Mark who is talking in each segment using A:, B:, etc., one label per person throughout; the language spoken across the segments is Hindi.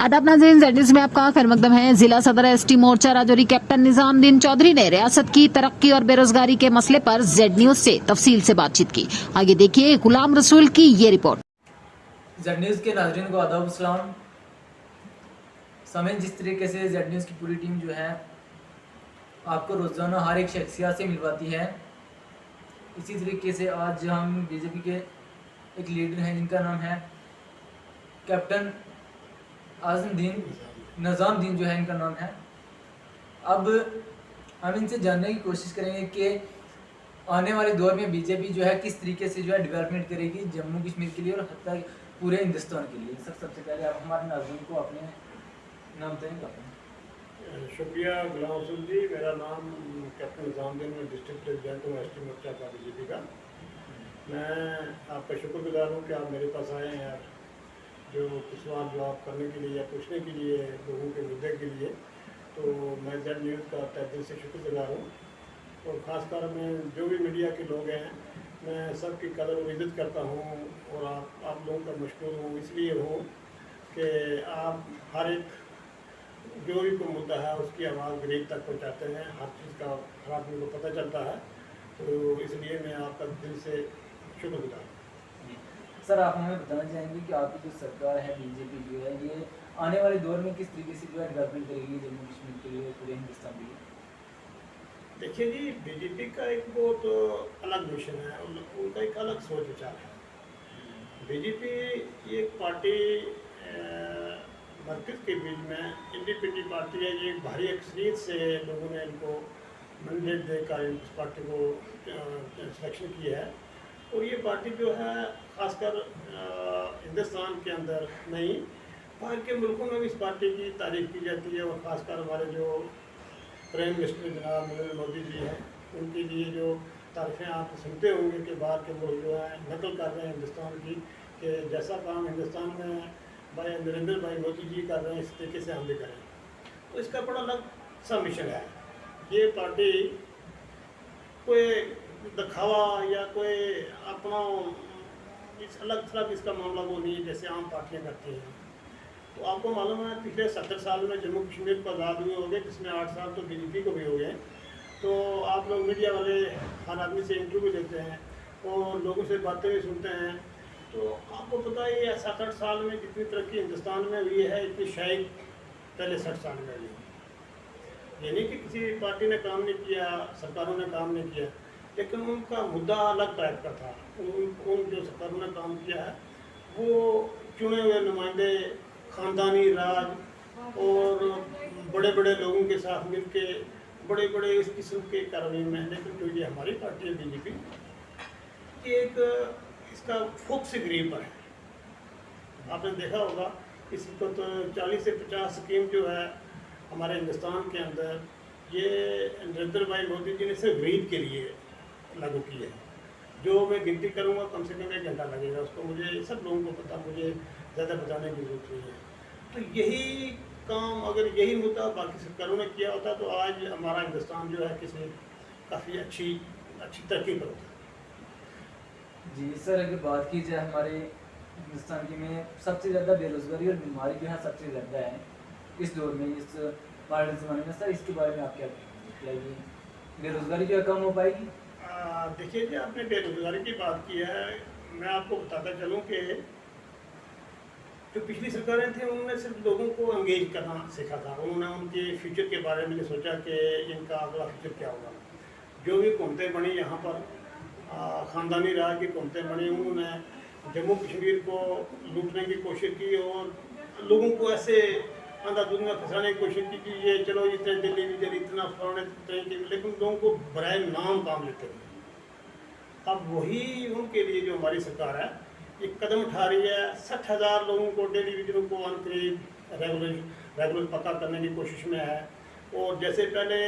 A: आदाब नाज़रीन, ज़ेड में आपका खैर मकदम है। जिला सदर एसटी मोर्चा राजौरी कैप्टन निजामुद्दीन चौधरी ने रियासत की तरक्की और बेरोजगारी के मसले पर जेड न्यूज से तफसील से बातचीत की। आगे देखिए गुलाम रसूल की ये रिपोर्ट।
B: जेड न्यूज़ के नाज़रीन को आदाब अस्सलाम। समय जिस तरीके से जेड न्यूज़ की पूरी टीम जो है आपको रोज़ाना हर एक शख्सियत से मिलवाती है, इसी तरीके से आज हम बीजेपी के एक लीडर हैं जिनका नाम है कैप्टन निजामुद्दीन जो है इनका नाम है। अब हम इनसे जानने की कोशिश करेंगे कि आने वाले दौर में बीजेपी जो है किस तरीके से जो है डेवलपमेंट करेगी जम्मू कश्मीर के लिए और हत्ता पूरे हिंदुस्तान के लिए। सबसे पहले आप हमारे नाज़रीन को अपने नाम बताएंगे।
C: शुक्रिया गुलाम रसूल जी। मेरा नाम कैप्टन निजामुद्दीन, मैं डिस्ट्रिक्ट प्रेसिडेंट हूँ एसटी मोर्चा का बीजेपी का। मैं आपका शुक्रगुजार हूँ कि आप मेरे पास आए हैं यार, जो सवाल जवाब करने के लिए या पूछने के लिए लोगों के मुद्दे के लिए। तो मैं जेड न्यूज़ का तहे दिल से शुक्रगुजार हूँ और ख़ासकर मैं जो भी मीडिया के लोग हैं मैं सबकी कदर और इज़्ज़त करता हूँ और आप लोगों का मशकूर हूँ। इसलिए हूँ कि आप हर एक जो भी कोई मुद्दा है उसकी आवाज़ गरीब तक पहुँचाते हैं, हर चीज़ का हर आदमी को पता चलता है। तो इसलिए मैं आपका दिल से शुक्रगुजार हूँ।
B: सर, आप हमें बताना चाहेंगे कि आपकी जो सरकार है बीजेपी जो है ये आने वाले दौर में किस तरीके से जो है डेवलपमेंट करेगी जम्मू कश्मीर के लिए, पूरे हिंदुस्तान के लिए?
C: देखिए जी, बीजेपी का एक बहुत अलग मिशन है, उनका एक अलग सोच विचार है। बीजेपी ये एक पार्टी मरकज़ के बीच में इंडिपेंडेंट पार्टी है। ये एक भारी अक्सरियत से लोगों ने इनको मैंडेट देकर इस पार्टी को सिलेक्शन किया है। और ये पार्टी जो है ख़ासकर हिंदुस्तान के अंदर नहीं, बाहर के मुल्कों में भी इस पार्टी की तारीफ़ की जाती है। और ख़ासकर हमारे जो प्राइम मिनिस्टर जनाब नरेंद्र मोदी जी हैं, उनके लिए जो तारीफ़ें आप सुनते होंगे कि बाहर के मुल्क जो है नकल कर रहे हैं हिंदुस्तान की, कि जैसा काम हिंदुस्तान में भाई नरेंद्र भाई मोदी जी कर रहे हैं इस तरीके से हम भी करें। तो इसका बड़ा अलग सा मिशन है। ये पार्टी कोई दिखावा या कोई अपना इस अलग थलग इसका मामला वो नहीं है जैसे आम पार्टियां करती हैं। तो आपको मालूम है पिछले 70 साल में जम्मू कश्मीर को आज़ाद हुए हो गए, जिसमें 8 साल तो बीजेपी को भी हो गए। तो आप लोग मीडिया वाले हर आदमी से इंटरव्यू देते हैं और लोगों से बातें भी सुनते हैं। तो आपको पता है ये 7-8 साल में जितनी तरक्की हिंदुस्तान में हुई है इतनी शायद पहले 60 साल में हुई। यानी कि किसी पार्टी ने काम नहीं किया, सरकारों ने काम नहीं किया, लेकिन उनका मुद्दा अलग टाइप का था। उन जो सरकारों ने काम किया है वो चुने हुए नुमाइंदे, ख़ानदानी राज और बड़े बड़े लोगों के साथ मिलके बड़े बड़े इस किस्म के कार्रवाई में। लेकिन जो ये हमारी पार्टी है बीजेपी, ये एक इसका फोकस गरीब पर है। आपने देखा होगा इसको तो 40 से 50 स्कीम जो है हमारे हिंदुस्तान के अंदर ये नरेंद्र भाई मोदी जी ने सिर्फ गरीब के लिए लागू की है। जो मैं गिनती करूँगा कम से कम 1 घंटा लगेगा उसको, मुझे सब लोगों को पता, मुझे ज़्यादा बताने की जरूरत नहीं है। तो यही काम अगर यही मुद्दा बाकी सरकारों ने किया होता तो आज हमारा हिंदुस्तान जो है किसी काफ़ी अच्छी तरक्की पर होता।
B: जी सर, अगर बात की जाए हमारे हिंदुस्तान की में सबसे ज़्यादा बेरोजगारी और बीमारी जो है सबसे ज़्यादा है इस दौर में, इस मॉडर्न ज़माने में। सर, इसके बारे में आप क्या कहेंगे? बेरोजगारी जो है कम हो पाएगी?
C: देखिए जी, आपने बेरोजगारी की बात की है। मैं आपको बताता चलूँ कि जो पिछली सरकारें थी उन्होंने सिर्फ लोगों को एंगेज करना सीखा था। उन्होंने उनके फ्यूचर के बारे में नहीं सोचा कि इनका अगला फ्यूचर क्या होगा। जो भी हुकूमतें बनी यहाँ पर ख़ानदानी राज की हुकूमतें बनी, उन्होंने जम्मू कश्मीर को लूटने की कोशिश की और लोगों को ऐसे अंधाधुंध में फंसाने की कोशिश की कि ये चलो इतने टेलीविजन इतना फलाने तरह की, लेकिन लोगों को बराए नाम काम लेते हैं। अब वही उनके लिए जो हमारी सरकार है एक कदम उठा रही है। 60,000 लोगों को टेलीविजनों को अनकरीब रेगुलर पक्का करने की कोशिश में है। और जैसे पहले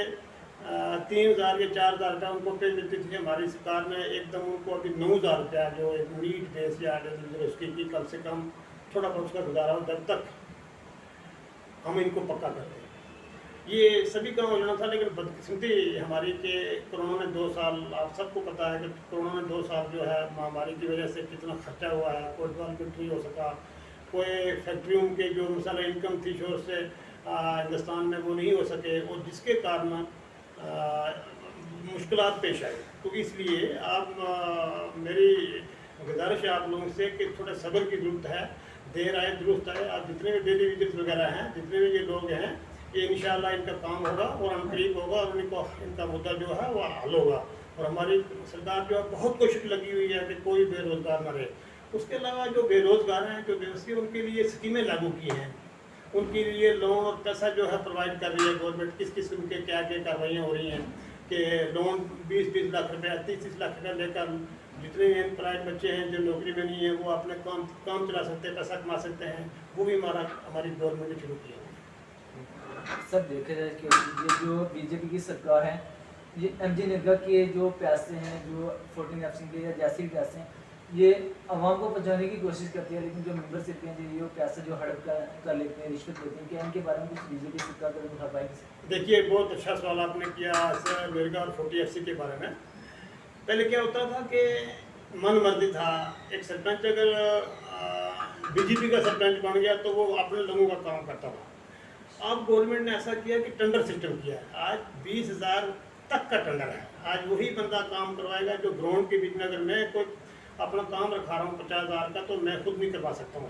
C: 3,000 या 4,000 रुपया उनको पे मिलती थी, हमारी सरकार ने एकदम उनको अभी 9,000 रुपया जो एक नीट बेस या उसकी कम से कम थोड़ा बहुत उसका गुजारा हो जब तक हम इनको पक्का करते हैं। ये सभी काम हो जाना था, लेकिन बदकिस्मती हमारी के कोरोना ने 2 साल, आप सबको पता है कि कोरोना ने 2 साल जो है महामारी की वजह से कितना खर्चा हुआ है। कोई डेवलपमेंट नहीं हो सका, कोई फैक्ट्रियों के जो मसाला इनकम थी शोर से हिंदुस्तान में वो नहीं हो सके, और जिसके कारण मुश्किलात पेश आई। तो इसलिए आप मेरी गुजारिश है आप लोगों से कि थोड़ा सब्र की ज़रूरत है, देर आए दुरुस्त आए। आप जितने भी डेली विजिट वगैरह हैं, जितने भी ये लोग हैं, ये इंशाल्लाह इनका काम होगा और अनकरीब होगा और इनका मुद्दा जो है वो हल होगा। और हमारी सरकार जो है बहुत कोशिश लगी हुई है कि कोई बेरोज़गार न रहे। उसके अलावा जो बेरोज़गार हैं, जो बेवसी, उनके लिए स्कीमें लागू की हैं, उनके लिए लोन और पैसा जो है प्रोवाइड कर रही है गवर्नमेंट। किस किस्म के क्या क्या कार्रवाइयाँ हो रही हैं कि लोन 20-20 लाख रुपये 30-30 लाख रुपये लेकर जितने एम्प्लॉयड बच्चे हैं जो नौकरी में नहीं है वो अपने काम चला सकते हैं, पैसा कमा सकते हैं। वो भी हमारी गवर्नमेंट ने शुरू किया है।
B: सर देखा जाए कि ये जो बीजेपी की सरकार है, ये एमजी नरेगा के जो पैसे हैं, जो 14 एफसी के या जैसे भी पैसे हैं, ये आवाम को पहुँचाने की कोशिश करती है, लेकिन जो मेंबरशिप हैं जो पैसा जो हड़प कर लेते हैं, रिश्वत लेते हैं, क्या इनके बारे में कुछ बीजेपी सरकार कदम उठा पाएगी?
C: देखिए, बहुत अच्छा सवाल आपने किया सर नरेगा और 40 एफसी के बारे में। पहले क्या होता था कि मन मर्जी था, एक सरपंच अगर बीजेपी का सरपंच बन गया तो वो अपने लोगों का काम करता था। अब गवर्नमेंट ने ऐसा किया कि टेंडर सिस्टम किया है। आज 20,000 तक का टेंडर है। आज वही बंदा काम करवाएगा जो ग्राउंड के बीच में, अगर मैं कोई अपना काम रखा रहा हूँ 50,000 का, तो मैं खुद नहीं करवा सकता हूँ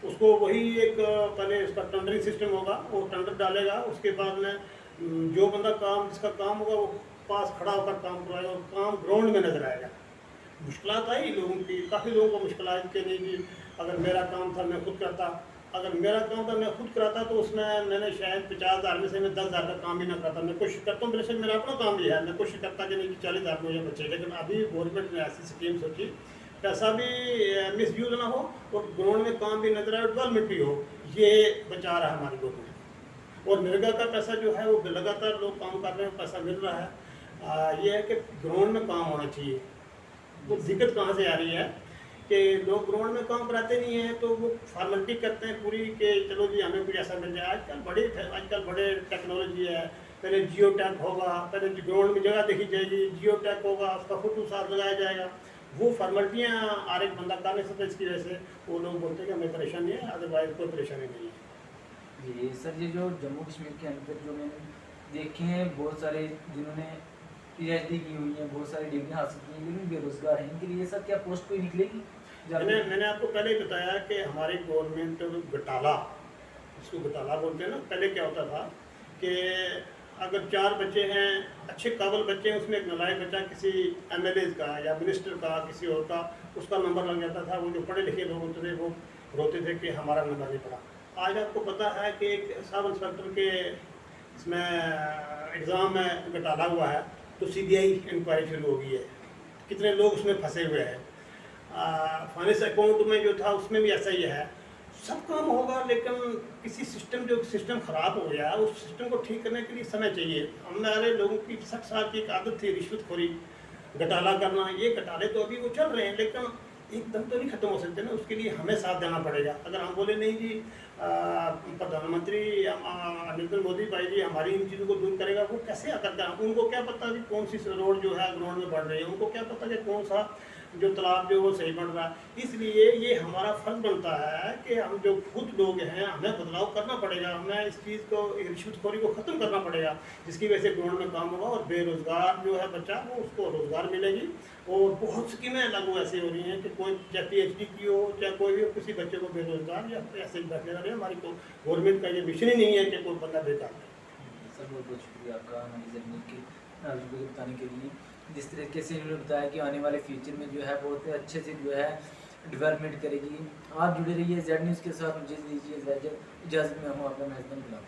C: उसको वही एक पहले उसका टेंडरिंग सिस्टम होगा, वो टेंडर डालेगा, उसके बाद में जो बंदा जिसका काम होगा वो पास खड़ा होकर काम करवाएगा और काम ग्राउंड में नजर आएगा। मुश्किलात आई लोगों की, काफ़ी लोगों को मुश्किलात के नहीं कि अगर मेरा काम था मैं खुद करता, अगर मेरा काम था मैं खुद कराता तो उसमें मैंने शायद 50,000 में से मैं 10,000 का काम ही ना करता। मैं कोशिश करता हूँ, बेशक मेरा अपना काम भी है, मैं कोशिश करता कि नहीं कि 40,000 मुझे बचे। लेकिन अभी गवर्नमेंट ने ऐसी स्कीम सोची, पैसा भी मिसयूज ना हो और ग्राउंड में काम भी नजर आए, डेवलपमेंट भी हो, ये बचा रहा है हमारी गवर्नमेंट। और नरेगा का पैसा जो है वो लगातार लोग काम कर रहे हैं, पैसा मिल रहा है। ये है कि ग्राउंड में काम होना चाहिए। वो दिक्कत कहाँ से आ रही है कि लोग ग्राउंड में काम कराते नहीं हैं, तो वो फॉर्मेलिटी करते हैं पूरी कि चलो जी हमें कुछ ऐसा मिल जाए। आजकल बड़े टेक्नोलॉजी है, पहले जियो टैग होगा, पहले ग्राउंड में जगह देखी जाएगी, जियो टैग होगा, उसका फोटो साथ लगाया जाएगा। वो फॉर्मेलिटियाँ हर एक बंदा कर नहीं सकता, इसकी वजह से वो लोग बोलते हैं कि हमें परेशानी है, अदरवाइज कोई परेशानी नहीं है।
B: जी सर, ये जो जम्मू कश्मीर के अंदर जो मैंने देखे हैं बहुत सारे जिन्होंने PhD की हुई है, बहुत सारी डिग्री हासिल की हैं, लेकिन बेरोजगार हैं, इनके लिए सर क्या पोस्ट कोई निकलेगी?
C: मैंने आपको पहले ही बताया कि हमारी गवर्नमेंट घोटाला, इसको घोटाला बोलते हैं ना। पहले क्या होता था कि अगर 4 बच्चे हैं, अच्छे काबिल बच्चे हैं, उसमें एक नालायक बच्चा किसी MLA का या मिनिस्टर का किसी और का, उसका नंबर लग जाता था। वो जो पढ़े लिखे लोग होते थे वो रोते थे कि हमारा नंबर नहीं पड़ा। आज आपको पता है कि एक सब इंस्पेक्टर के इसमें एग्ज़ाम में घोटाला हुआ है, तो CBI इंक्वायरी शुरू हो गई है, कितने लोग उसमें फंसे हुए हैं। फाइनेंस अकाउंट में जो था उसमें भी ऐसा ही है। सब काम होगा, लेकिन किसी सिस्टम ख़राब हो गया, उस सिस्टम को ठीक करने के लिए समय चाहिए। हमारे लोगों की 60 साल की एक आदत थी रिश्वतखोरी, घोटाला करना। ये घोटाले तो अभी वो चल रहे हैं, लेकिन एकदम तो नहीं ख़त्म हो सकते ना, उसके लिए हमें साथ देना पड़ेगा। अगर हम बोले नहीं जी प्रधानमंत्री नरेंद्र मोदी भाई जी हमारी इन चीज़ों को दूर करेगा, वो कैसे करता है? उनको क्या पता कि कौन सी रोड जो है ग्राउंड में बढ़ रही है, उनको क्या पता कि कौन सा जो तालाब जो वो सही बन रहा है। इसलिए ये हमारा फर्ज बनता है कि हम जो खुद लोग हैं, हमें बदलाव करना पड़ेगा, हमें इस चीज़ को, रिश्वतखोरी को ख़त्म करना पड़ेगा, जिसकी वजह से ग्राउंड में काम होगा और बेरोज़गार जो है बच्चा वो उसको रोज़गार मिलेगी। और बहुत स्कीमें लागू ऐसी हो रही हैं कि कोई चाहे PhD की हो, चाहे कोई भी किसी बच्चे को बेरोज़गार या ऐसे बैठने लगे। हमारी को गवर्नमेंट का ये मिशन ही नहीं है कि कोई बंदा बेकार है।
B: सर बहुत बहुत शुक्रिया आपका हमारी ज़मीन की नाज़ुक बताने के लिए। जिस तरीके से इन्होंने बताया कि आने वाले फ्यूचर में जो है बहुत अच्छे से जो है डेवलपमेंट करेगी। आप जुड़े रहिए Z न्यूज़ के साथ। मुझे दीजिए इजाज़त, मैं हूँ आपका मेज़बान गुलाम।